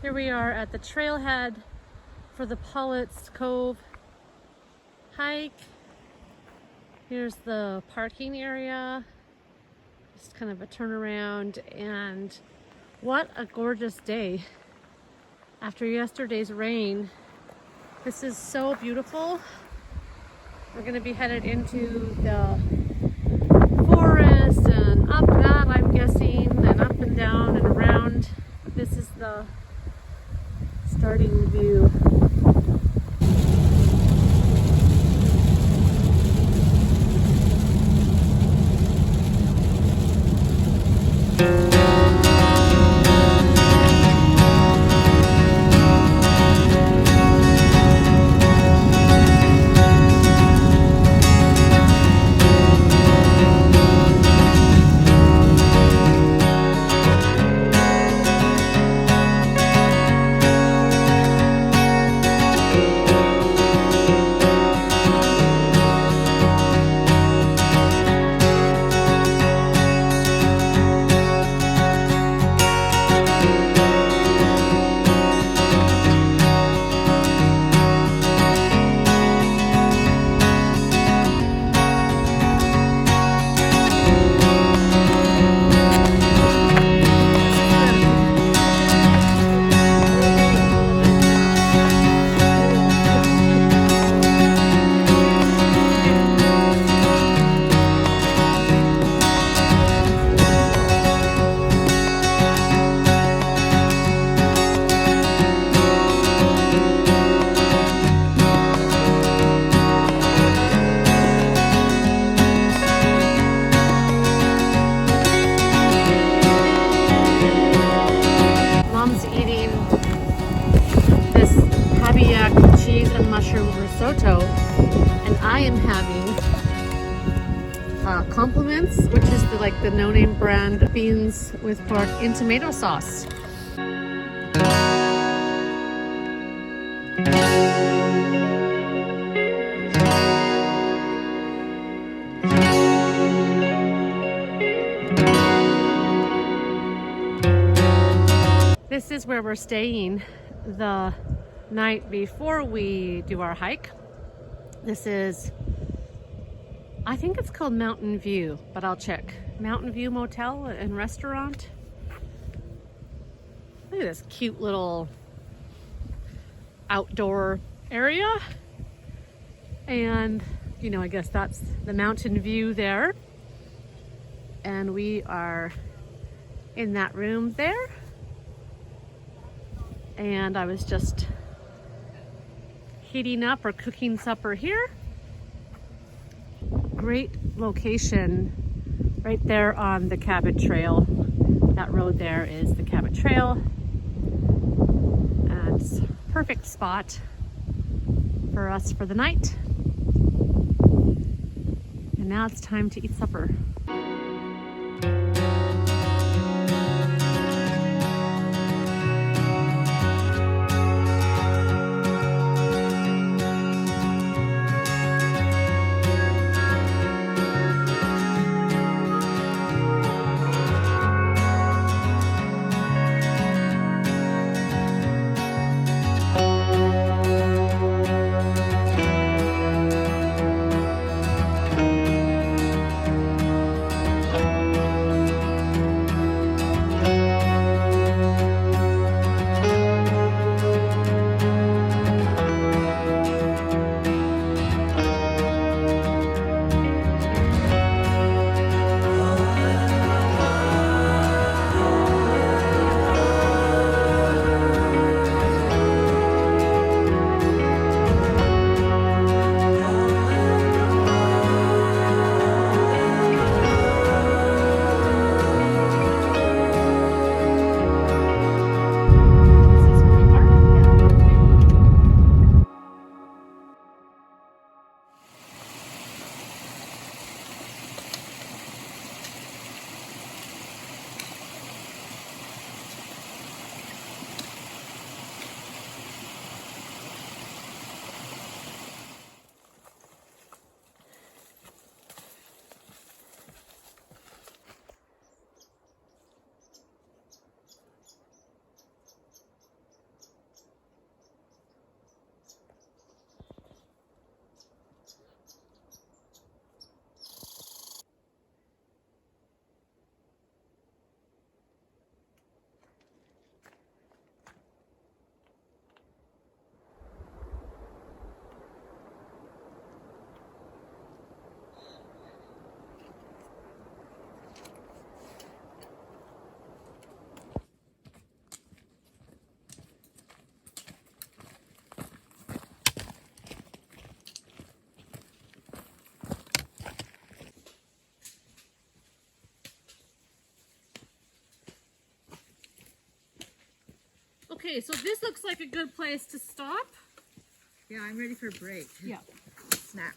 Here we are at the trailhead for the Pollett's Cove hike. Here's the parking area. Just kind of a turnaround, and what a gorgeous day. After yesterday's rain, this is so beautiful. We're gonna be headed into the forest and up that, I'm guessing, and up and down and around. This is the starting view. Cheese and mushroom risotto, and I am having compliments, which is the no-name brand beans with pork in tomato sauce. This is where we're staying the night before we do our hike. This is, I think it's called Mountain View, but I'll check. Mountain View Motel and Restaurant. Look at this cute little outdoor area. And, I guess that's the mountain view there. And we are in that room there. And I was just heating up or cooking supper here. Great location right there on the Cabot Trail. That road there is the Cabot Trail. And it's a perfect spot for us for the night. And now it's time to eat supper. Okay, so this looks like a good place to stop. Yeah, I'm ready for a break. Yeah. Snack.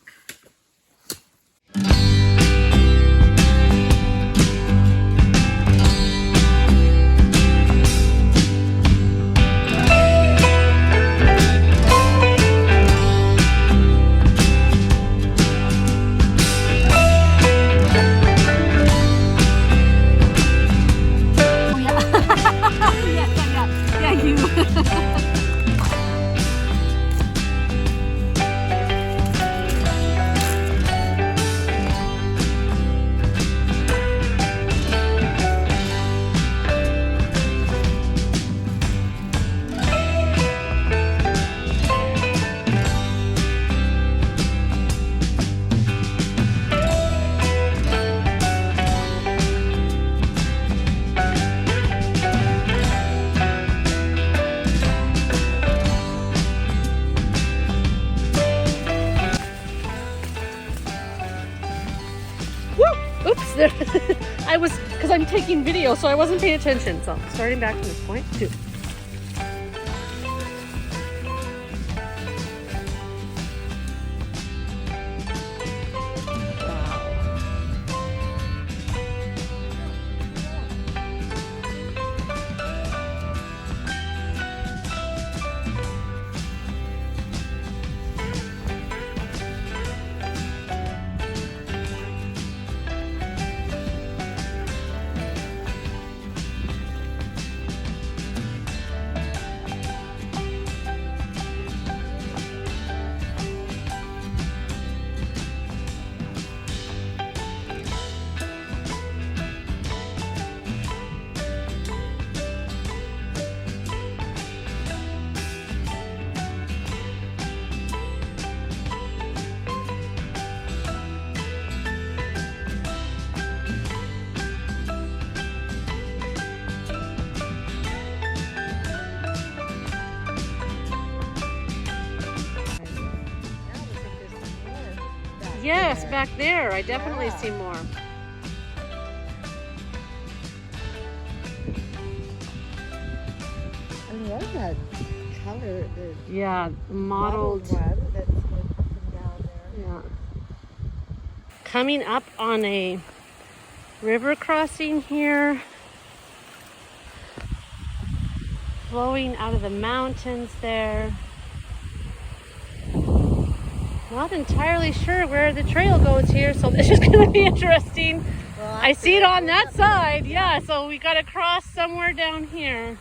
Oops, there. I was, because I'm taking video, so I wasn't paying attention. So starting back from this point, too. Yes, back there. I definitely see more. I love that color. Yeah, mottled. One that's like up and down there. Yeah. Coming up on a river crossing here. Flowing out of the mountains there. Not entirely sure where the trail goes here, so this is going to be interesting. Well, I see it on that side. Yeah, so we got to cross somewhere down here.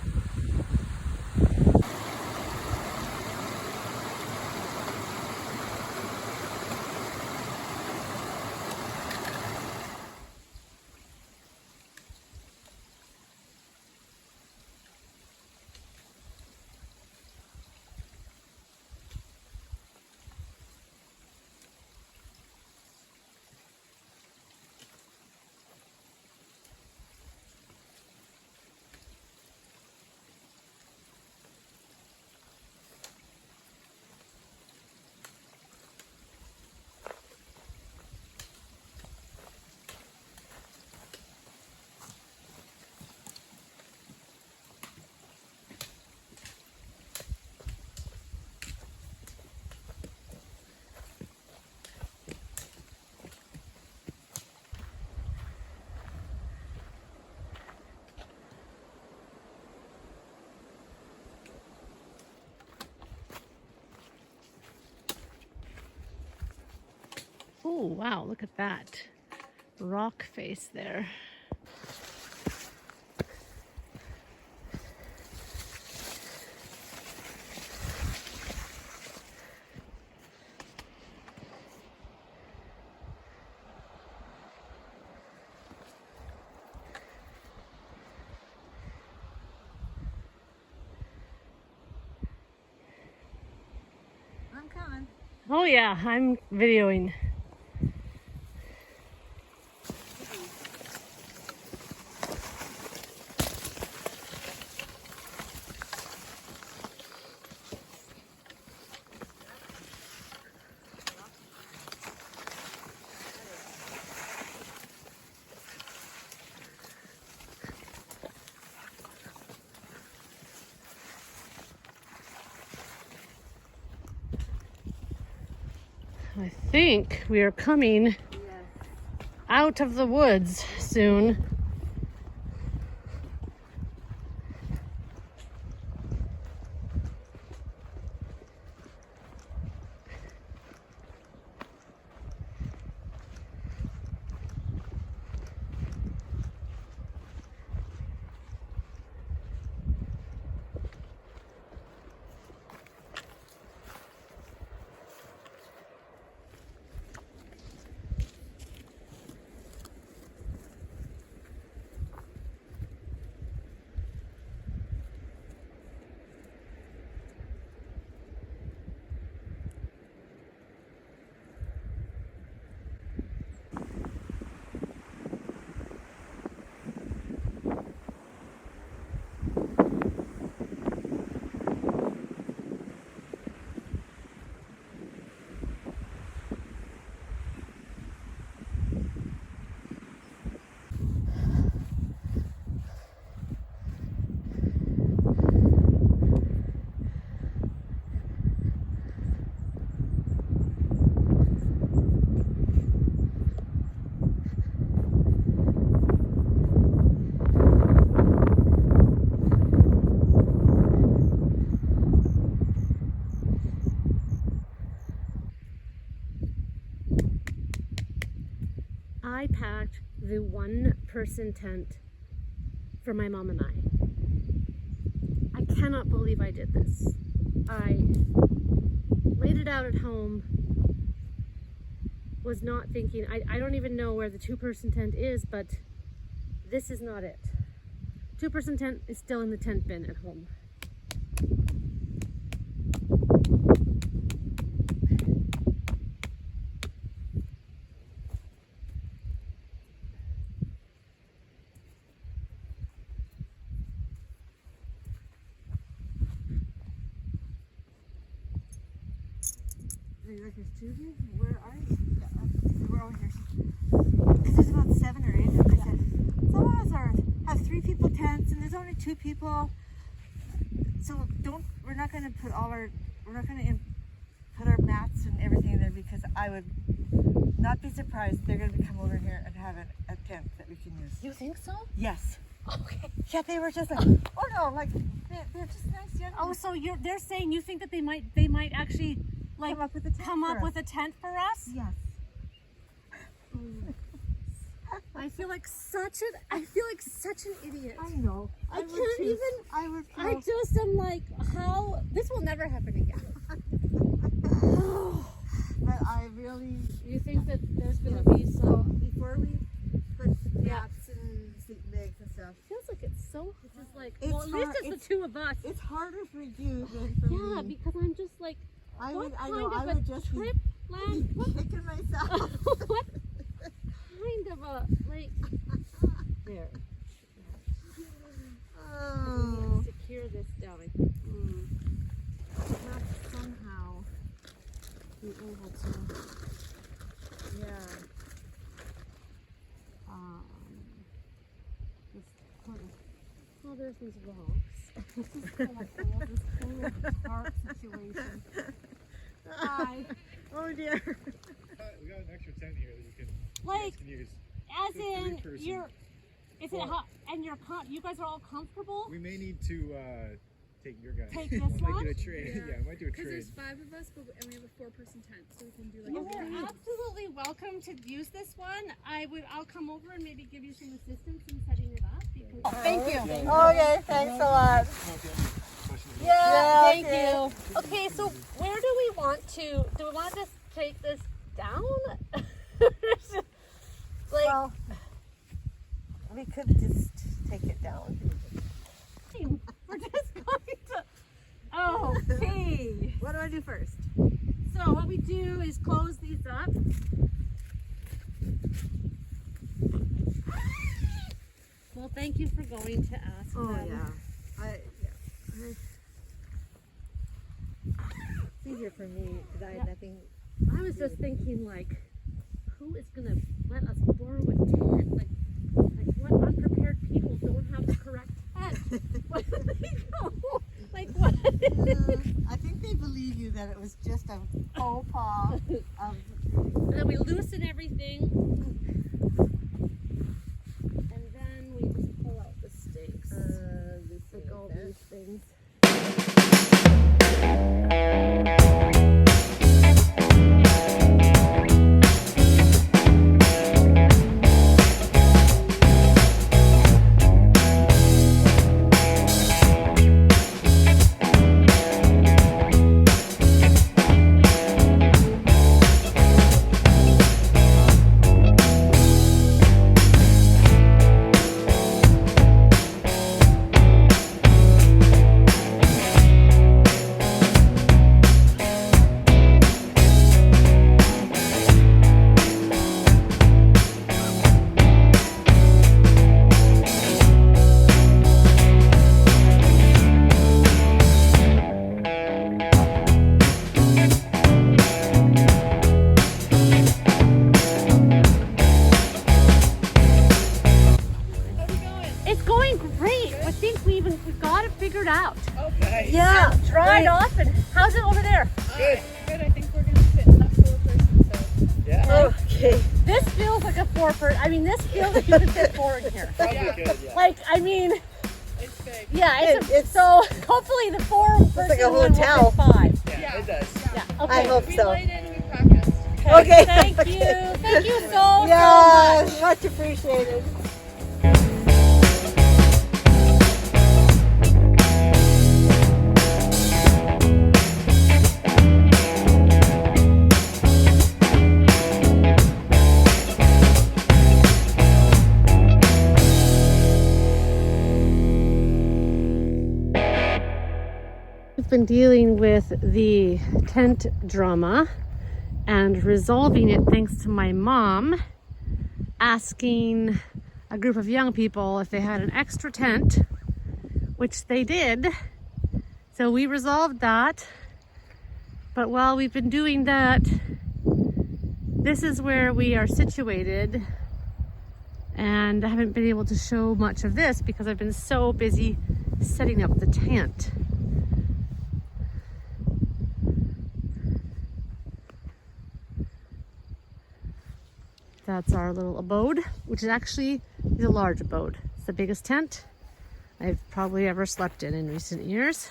Oh, wow, look at that rock face there. I'm coming. Oh yeah, I'm videoing. I think we are coming Yes. out of the woods soon. I packed the one-person tent for my mom and I cannot believe I did this. I laid it out at home, was not thinking, I don't even know where the two-person tent is, but this is not it. Two-person tent is still in the tent bin at home. There's two of you? Where are you? We're over here. Because there's about 7 or 8 of us. Some of us have 3 people tents, and there's only 2 people. So we're not going to put our mats and everything in there, because I would not be surprised they're going to come over here and have a tent that we can use. You think so? Yes. Okay. Yeah, they were just like, oh no, like they're just nice young. Oh, so they're saying you think that they might actually like come up with a tent for us. us? Yes. I feel like such an idiot. I know. I can't even. I would feel. I just am like, how this will never happen again. But I really. You think that there's gonna be So some? before we put mats and sleep bags and stuff, Feels like it's so. This is like. It's Well, at least hard- it's the two of us. it's harder for you than for Yeah, me. because I'm just like, I what would. I kind know. of I a would just trip land? be What kicking myself. what kind of a like? There. Oh. Secure this down. I think. Must somehow Be able to. yeah. Just put. Oh, there's these rocks. This is kind of this whole park situation. Hi. Oh dear. We got an extra tent here that you Like, can use. as The in, three-person. is it hot? And you guys are all comfortable? We may need to take your guys. Take this might one? do a trade. Yeah, I might do a Because trade. there's 5 of us, and we have a 4-person tent, so we can do You like a are absolutely welcome to use this one. I'll come over and maybe give you some assistance in setting it up. Because Thank you. Okay, thanks a lot. yeah, thank okay. you. Okay, so where do we want to just take this down? Like, Well, we could just take it down. we're just going to. Oh, okay. What do I do first? So what we do is close these up. Well, thank you for going to ask them. It's easier for me because I had nothing. I was just thinking, like, who is gonna let us borrow a tent? Like what unprepared people don't have the correct tent? What do they know? Like what? I think they believe you that it was just a faux pas of. And then we loosen everything. And then we just pull out the stakes. Like all these things. Out. Okay. Yeah, Dried off, and how's it over there? Good. Good. I think we're gonna fit enough for a person. So. Yeah. Okay. This feels like a 4-person. I mean, this feels like you can fit 4 in here. Probably Yeah. good, yeah. Like, I mean, It's big. yeah, It's- so hopefully the 4-person like a one will hotel. fit 5. Yeah, it does. Yeah. I Okay. hope We so. laid in and we practiced. Okay. Thank Okay. you. Thank you so Yeah, much. much appreciated. We've been dealing with the tent drama and resolving it thanks to my mom asking a group of young people if they had an extra tent, which they did. So we resolved that. But while we've been doing that, this is where we are situated. And I haven't been able to show much of this because I've been so busy setting up the tent. That's our little abode, which is actually a large abode. It's the biggest tent I've probably ever slept in recent years.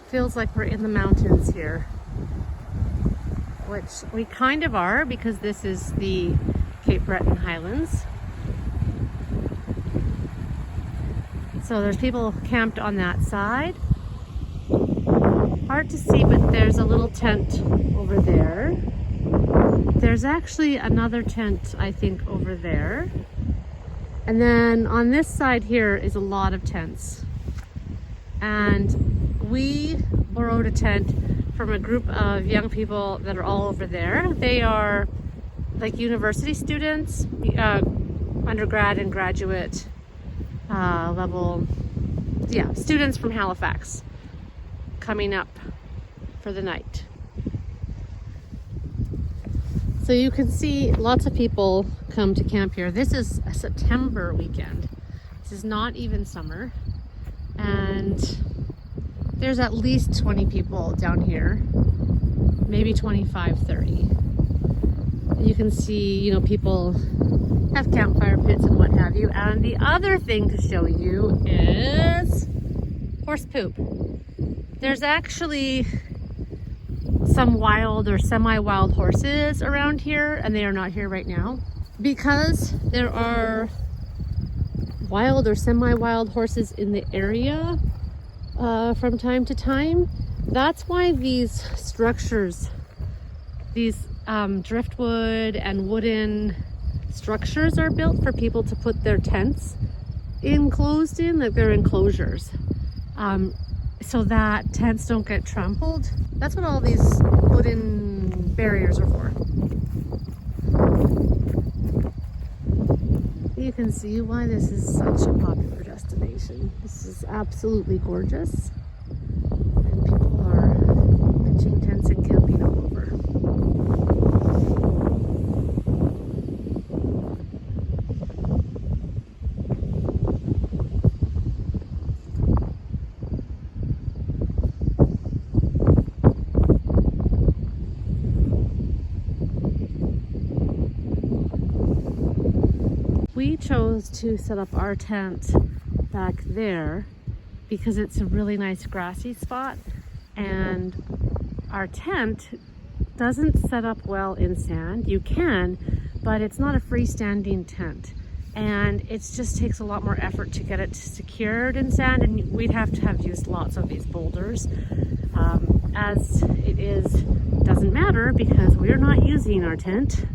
Feels like we're in the mountains here, which we kind of are because this is the Cape Breton Highlands. So there's people camped on that side. Hard to see, but there's a little tent over there. There's actually another tent, I think, over there. And then on this side here is a lot of tents. And we borrowed a tent from a group of young people that are all over there. They are like university students, undergrad and graduate level, yeah, students from Halifax coming up for the night. So you can see lots of people come to camp here. This is a September weekend. This is not even summer. And there's at least 20 people down here, maybe 25, 30. And you can see, you know, people have campfire pits and what have you. And the other thing to show you is horse poop. There's actually some wild or semi-wild horses around here, and they are not here right now. Because there are wild or semi-wild horses in the area from time to time, that's why these structures, these driftwood and wooden structures are built for people to put their tents enclosed in, like they're enclosures. So that tents don't get trampled. That's what all these wooden barriers are for. You can see why this is such a popular destination. This is absolutely gorgeous. And people are pitching tents and camping all over. chose to set up our tent back there because it's a really nice grassy spot, and our tent doesn't set up well in sand. You can, but it's not a freestanding tent, and it just takes a lot more effort to get it secured in sand, and we'd have to have used lots of these boulders. As it is, doesn't matter because we're not using our tent.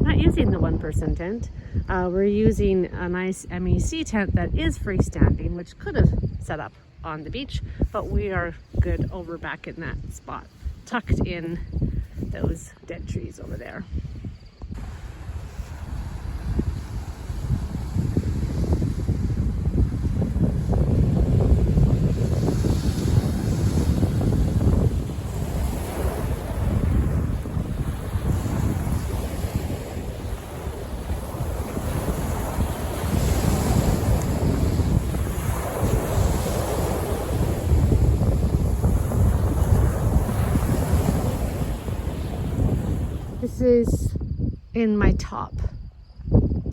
Not using the one-person tent. We're using a nice MEC tent that is freestanding, which could have set up on the beach, but we are good over back in that spot, tucked in those dead trees over there. This is in my top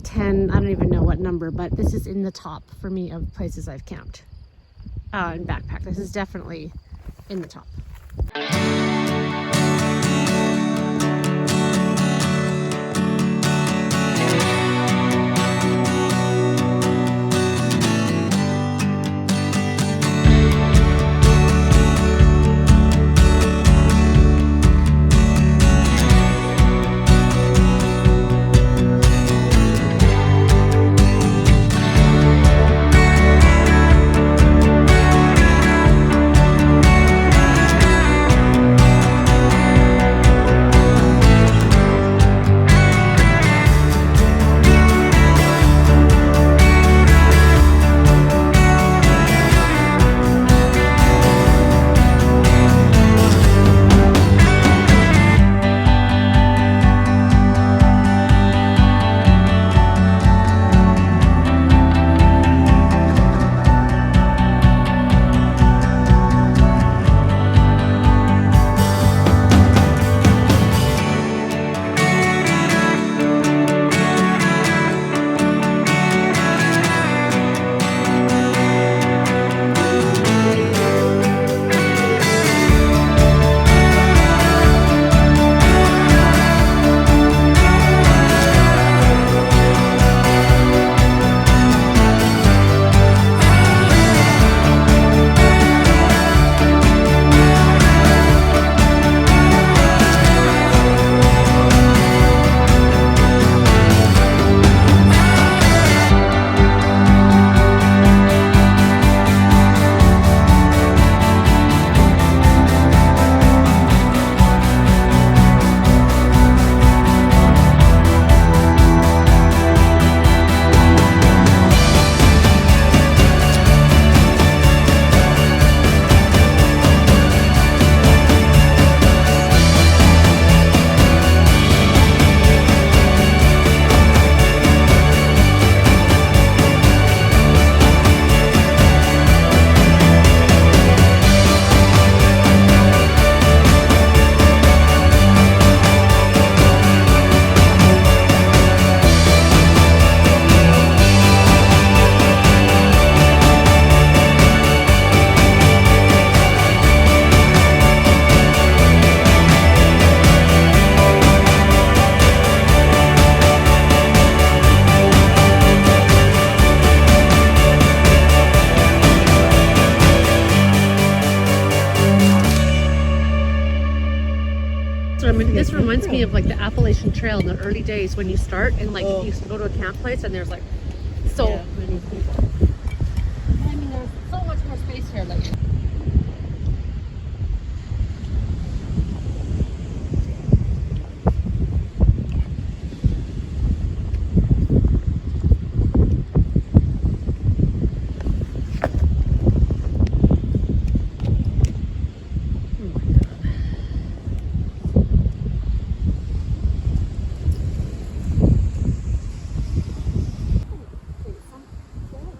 10, I don't even know what number, but this is in the top for me of places I've camped and backpacked. This is definitely in the top. This reminds me of like the Appalachian Trail in the early days when you start and like you go to a camp place and there's like so many people. I mean, there's so much more space here. Like.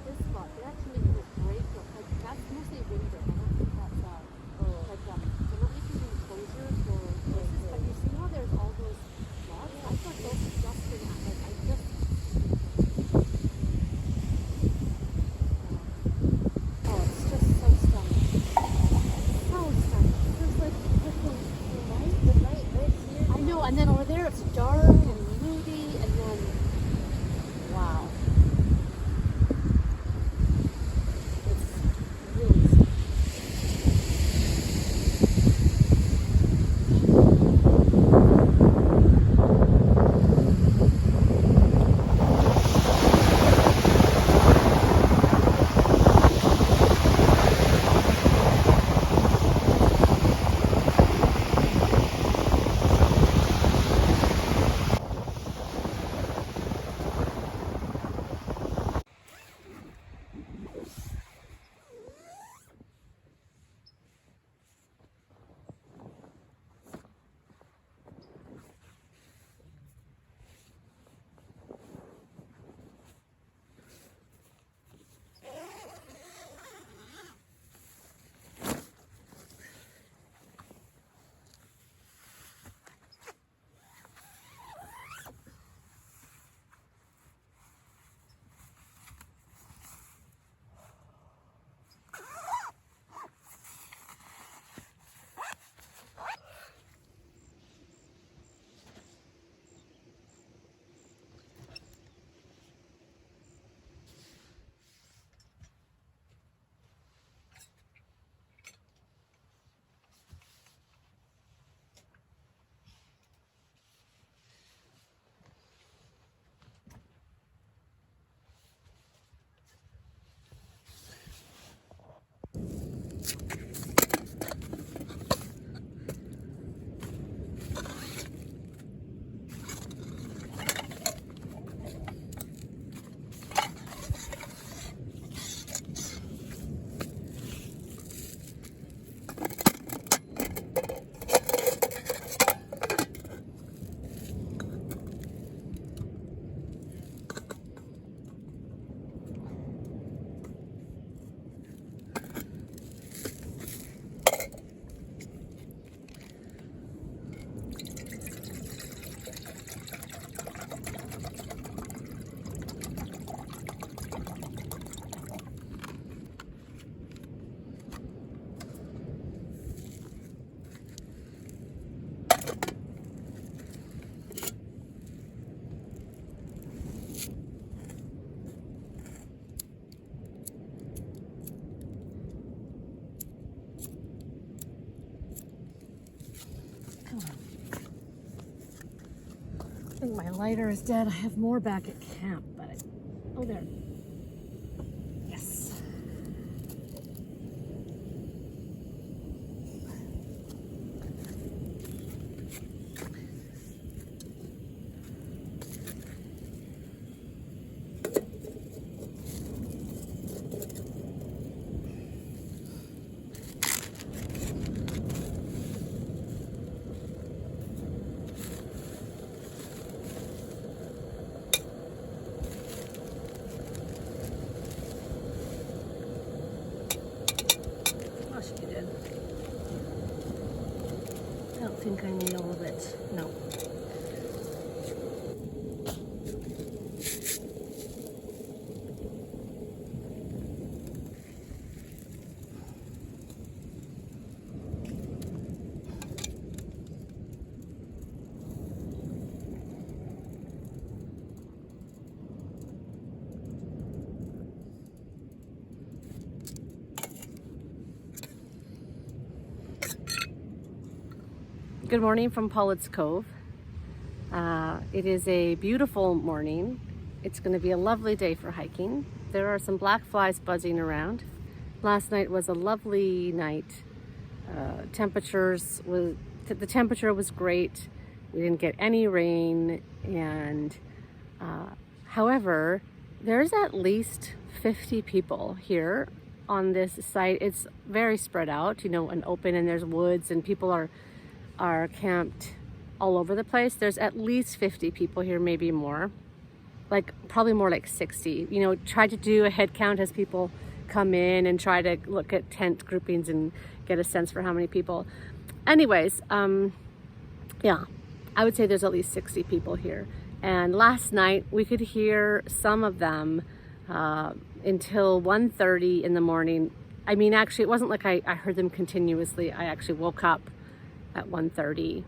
This spot, they're actually making it great, but like that's mostly winter. lighter is dead. I have more back at camp, but oh, there. Yes. I don't think I need all of it. No. Good morning from Pollett's Cove. It is a beautiful morning. It's going to be a lovely day for hiking. There are some black flies buzzing around. Last night was a lovely night. The temperature was great. We didn't get any rain, and however, there's at least 50 people here on this site. It's very spread out, you know, and open, and there's woods, and people are camped all over the place. There's at least 50 people here, maybe more, like probably more like 60. You know, try to do a head count as people come in and try to look at tent groupings and get a sense for how many people. Anyways, yeah, I would say there's at least 60 people here. And last night we could hear some of them until 1:30 in the morning. I mean, actually, it wasn't like I heard them continuously. I actually woke up at 1:30.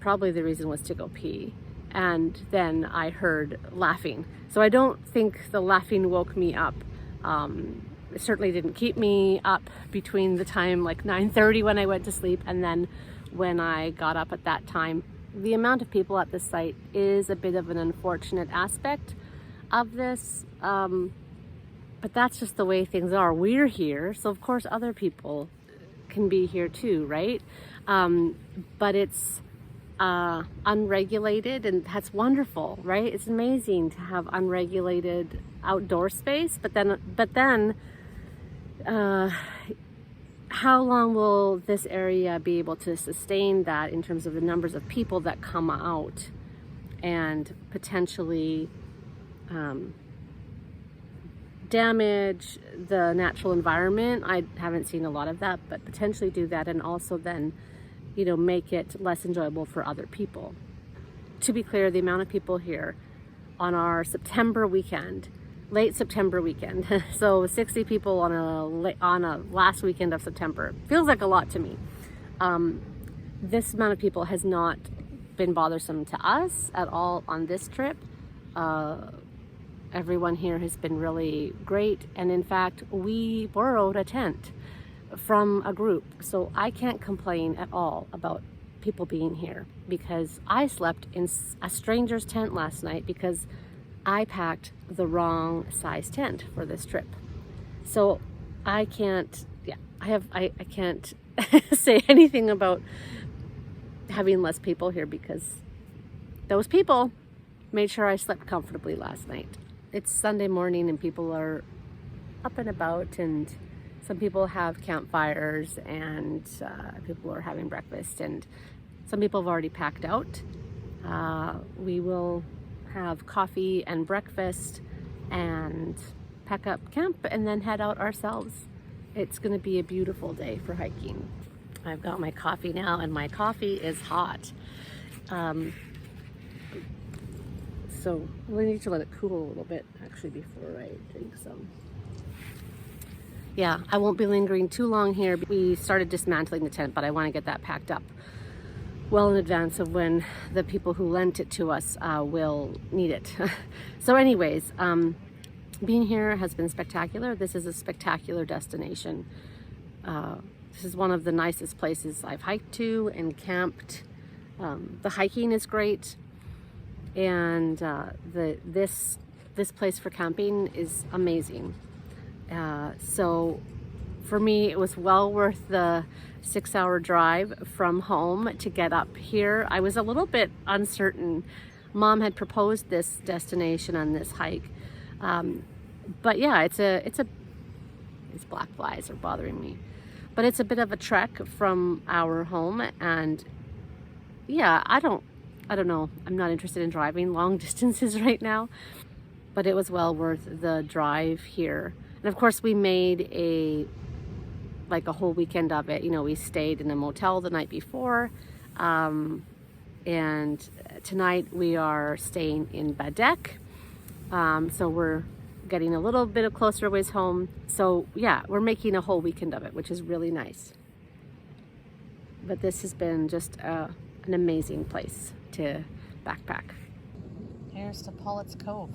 Probably the reason was to go pee. And then I heard laughing. So I don't think the laughing woke me up. It certainly didn't keep me up between the time like 9:30 when I went to sleep and then when I got up at that time. The amount of people at the site is a bit of an unfortunate aspect of this. But that's just the way things are. We're here, so of course other people can be here too, right? But it's unregulated, and that's wonderful, right? It's amazing to have unregulated outdoor space, but then how long will this area be able to sustain that in terms of the numbers of people that come out and potentially damage the natural environment? I haven't seen a lot of that, but potentially do that, and also then, you know, make it less enjoyable for other people. To be clear, the amount of people here on our September weekend, late September weekend, so 60 people on a last weekend of September, feels like a lot to me. This amount of people has not been bothersome to us at all on this trip. Everyone here has been really great, and in fact, we borrowed a tent from a group, so I can't complain at all about people being here, because I slept in a stranger's tent last night because I packed the wrong size tent for this trip. So I can't, I can't say anything about having less people here, because those people made sure I slept comfortably last night. It's Sunday morning and people are up and about, and some people have campfires, and people are having breakfast, and some people have already packed out. We will have coffee and breakfast and pack up camp and then head out ourselves. It's going to be a beautiful day for hiking. I've got my coffee now, and my coffee is hot. So we need to let it cool a little bit actually before I drink some. Yeah, I won't be lingering too long here. We started dismantling the tent, but I want to get that packed up well in advance of when the people who lent it to us will need it. So anyways, being here has been spectacular. This is a spectacular destination. This is one of the nicest places I've hiked to and camped. The hiking is great. and this place for camping is amazing. So for me, it was well worth the 6-hour drive from home to get up here. I was a little bit uncertain. Mom had proposed this destination on this hike, but yeah, these black flies are bothering me. But it's a bit of a trek from our home, and yeah, I don't know. I'm not interested in driving long distances right now, but it was well worth the drive here. And of course, we made a whole weekend of it. You know, we stayed in a motel the night before, and tonight we are staying in Baddeck. So we're getting a little bit of closer ways home. So yeah, we're making a whole weekend of it, which is really nice. But this has been just an amazing place to backpack. Here's to Pollett's Cove.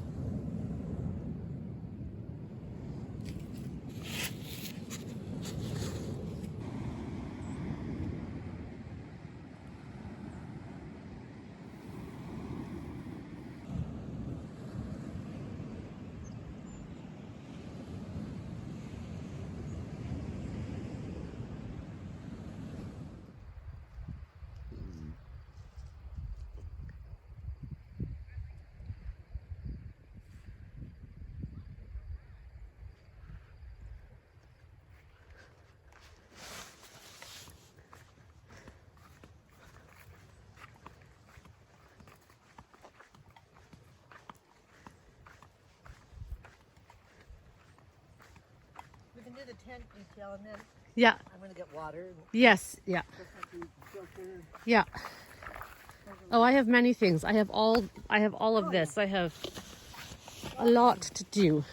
We can do the tent detail, and then Yeah. I'm gonna get water. Yes. Yeah. Yeah. Oh, I have many things. I have all of this. I have a lot to do.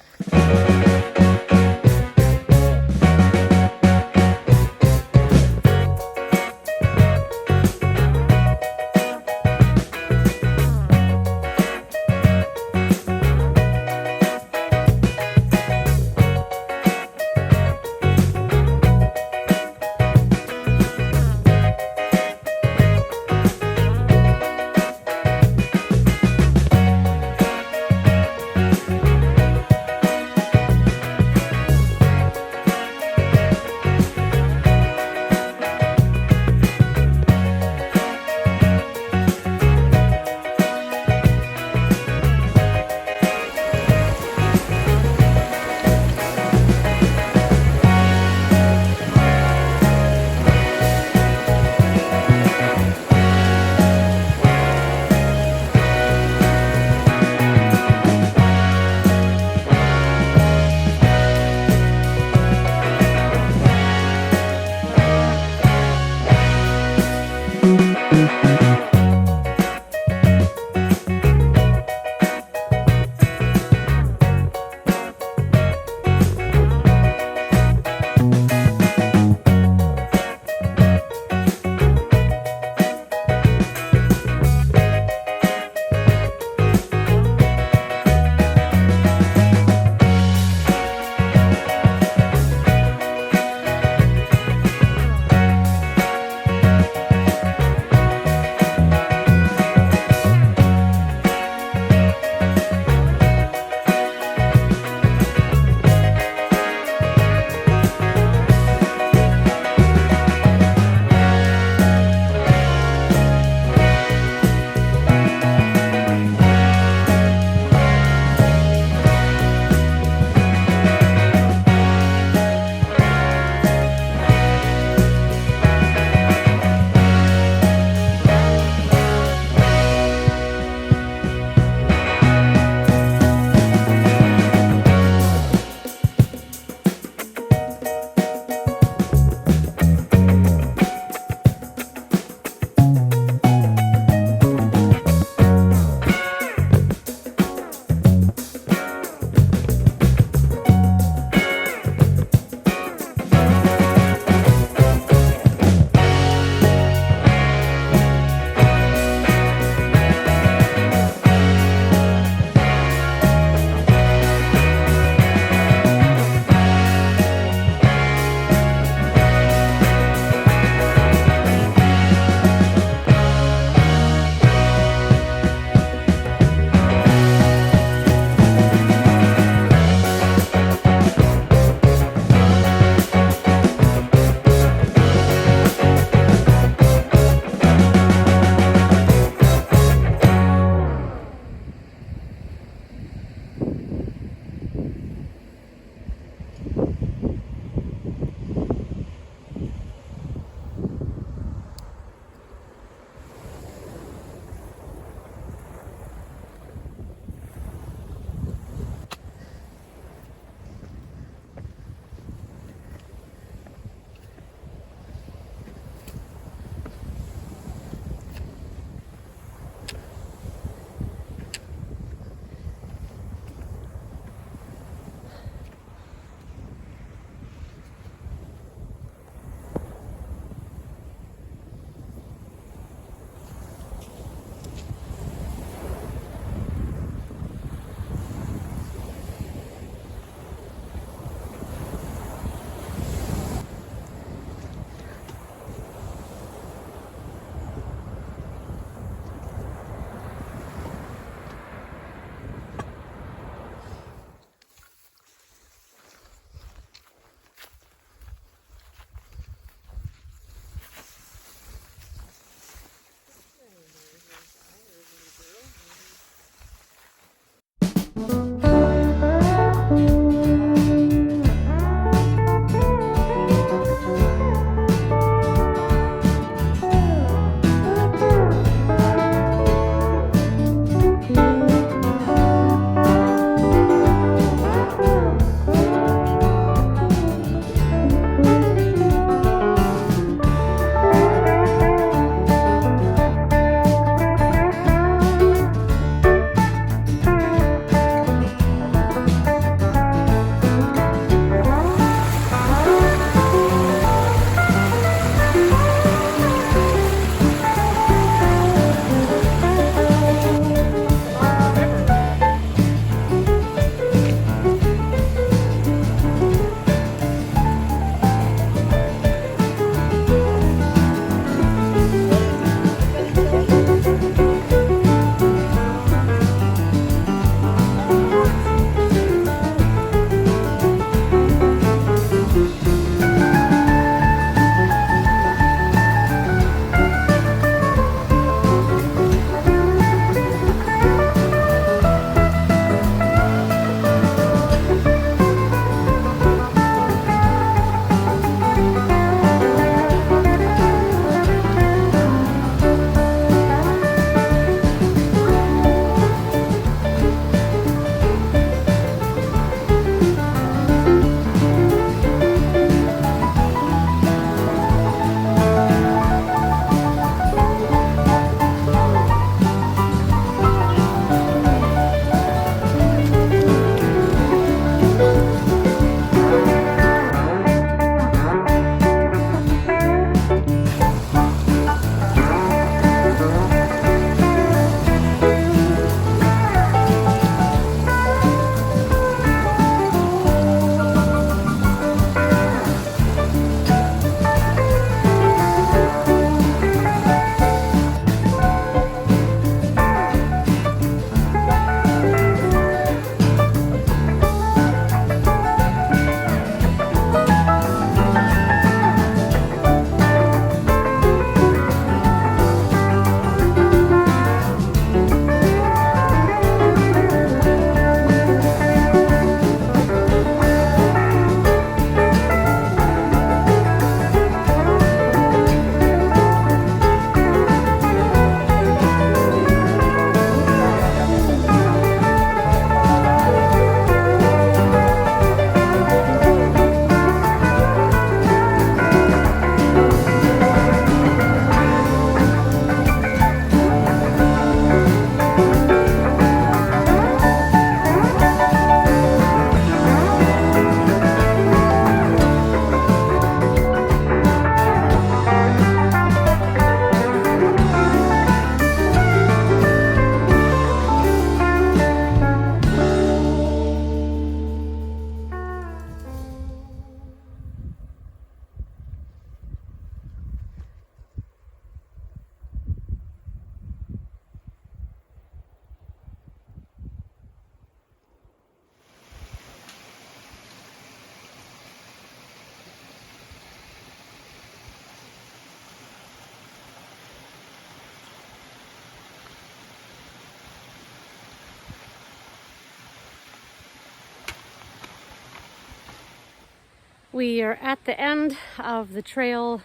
We are at the end of the trail.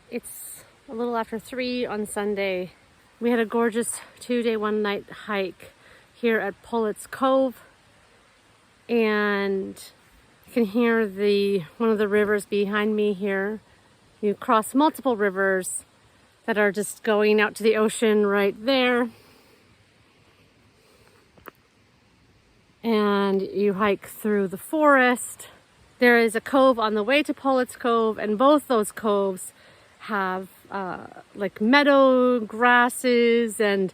It's a little after 3 on Sunday. We had a gorgeous 2-day, 1-night hike here at Pollett's Cove. And you can hear one of the rivers behind me here. You cross multiple rivers that are just going out to the ocean right there. And you hike through the forest. There is a cove on the way to Pollett's Cove, and both those coves have like meadow grasses, and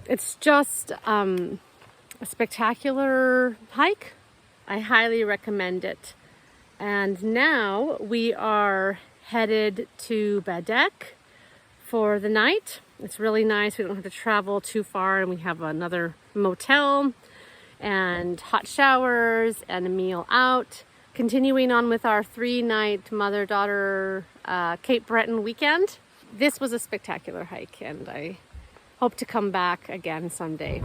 it's just a spectacular hike. I highly recommend it. And now we are headed to Baddeck for the night. It's really nice. We don't have to travel too far, and we have another motel and hot showers and a meal out. Continuing on with our 3-night mother-daughter Cape Breton weekend. This was a spectacular hike, and I hope to come back again someday.